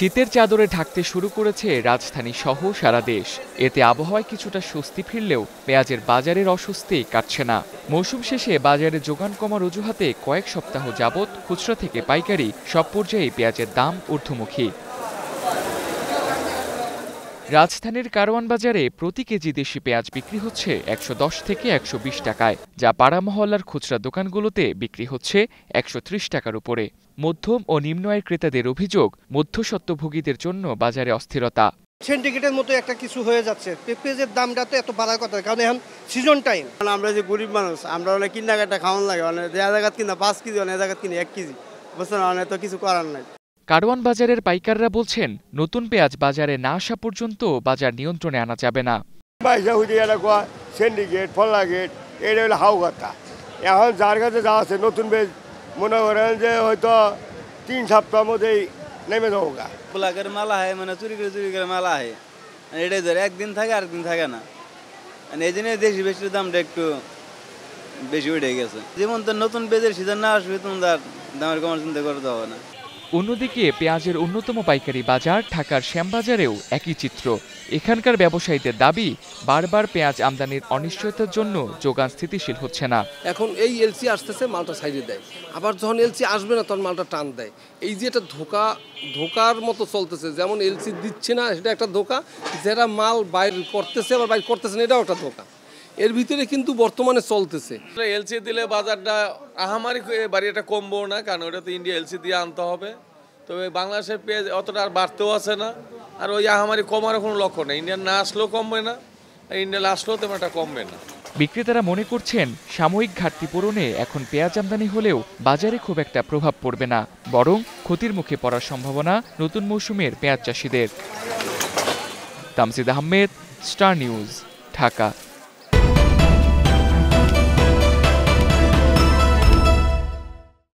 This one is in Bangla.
শীতের চাদরে ঢাকতে শুরু করেছে রাজধানী সহ সারা দেশ। এতে আবহাওয়ায় কিছুটা স্বস্তি ফিরলেও পেঁয়াজের বাজারের অস্বস্তি কাটছে না। মৌসুম শেষে বাজারে যোগান কমার অজুহাতে কয়েক সপ্তাহ যাবৎ খুচরা থেকে পাইকারি সব পর্যায়ে পেঁয়াজের দাম ঊর্ধ্বমুখী। রাজধানীর কারওয়ান বাজারে প্রতি কেজি দেশি পেঁয়াজ বিক্রি হচ্ছে ১১০ থেকে ১২০ টাকায়, যা পাড়া মহল্লার খুচরা দোকানগুলোতে বিক্রি হচ্ছে ১৩০ টাকার উপরে। মধ্যম ও নিম্ন আয়ের ক্রেতাদের অভিযোগ, মধ্যস্বত্বভোগীদের জন্য বাজারে অস্থিরতা। সিন্ডিকেটের মতো একটা কিছু হয়ে যাচ্ছে। পেঁয়াজের দামটা তো এত বাড়ার কথা, কারণ এখন সিজন টাইম। আমরা যে গরিব মানুষ, আমরা অনেক কিনাকাটা খাওয়ান লাগে, অনেক জায়গা কিনা 5 কেজি, অনেক জায়গা কিনে 1 কেজি, বুঝছেন, অনেক তো কিছু করার নাই। কারওয়ান বাজারের পাইকাররা বলছেন, নতুন পেঁয়াজ বাজারে না আসা পর্যন্ত বাজার নিয়ন্ত্রণে আনা যাবে না। সিন্ডিকেট, ফল্লাগেট, এটা হলো হাউ কথা। এখন যার কাছে যা আছে নতুন পেঁয়াজ মনে করেন যে হয়তো 3 সপ্তাহের মধ্যেই নেমে যাবো। ব্লাকের মালা হয়, মানে চুরি করে মালা হয়, এটাই ধরে একদিন থাকে আরেকদিন থাকে না। এই জন্য দেশি বেশির দামটা একটু বেশি উঠে গেছে। যেমন তো নতুন পেঁয়াজের সিজন না আসবে, তোমার দামের কমার চিন্তা করতে হবে না। অন্যদিকে পেঁয়াজের অন্যতম পাইকারি বাজার ঢাকার শ্যামবাজারেও একই চিত্র। এখানকার ব্যবসায়ীদের দাবি, বারবার পেঁয়াজ আমদানির অনিশ্চয়তার জন্য যোগান স্থিতিশীল হচ্ছে না। এখন এই এলসি আসতেছে, মালটা সাইডে দেয়, আবার যখন এলসি আসবে না তখন মালটা টান দেয়। এই যে এটা ধোকার মতো চলতেছে, যেমন এলসি দিচ্ছে না সেটা একটা ধোকা, যারা মাল বাইর করতেছে আবার বাইর করতেছে না, এটাও একটা ধোকা। এর ভিতরে কিন্তু বর্তমানে চলতেছে। এলসি দিলে বাজারটা আহামারি বাড়িটা কমবো না, কারণ ওটা তো ইন্ডিয়া এলসি দিয়ে আনতে হবে। তবে বাংলাদেশের পেঁয়াজ অতটা আর বাড়তেও আছে না, আর ওই আহামারি কমার কোনো লক্ষ্য নেই। ইন্ডিয়ান না আসলেও কমবে না, ইন্ডিয়ান আসলেও তেমন একটা কমবে না। বিক্রেতারা মনে করছেন, সাময়িক ঘাটতি পূরণে এখন পেঁয়াজ আমদানি হলেও বাজারে খুব একটা প্রভাব পড়বে না, বরং ক্ষতির মুখে পড়ার সম্ভাবনা নতুন মৌসুমের পেঁয়াজ চাষিদের। Tamjid Ahmed, star news, Dhaka.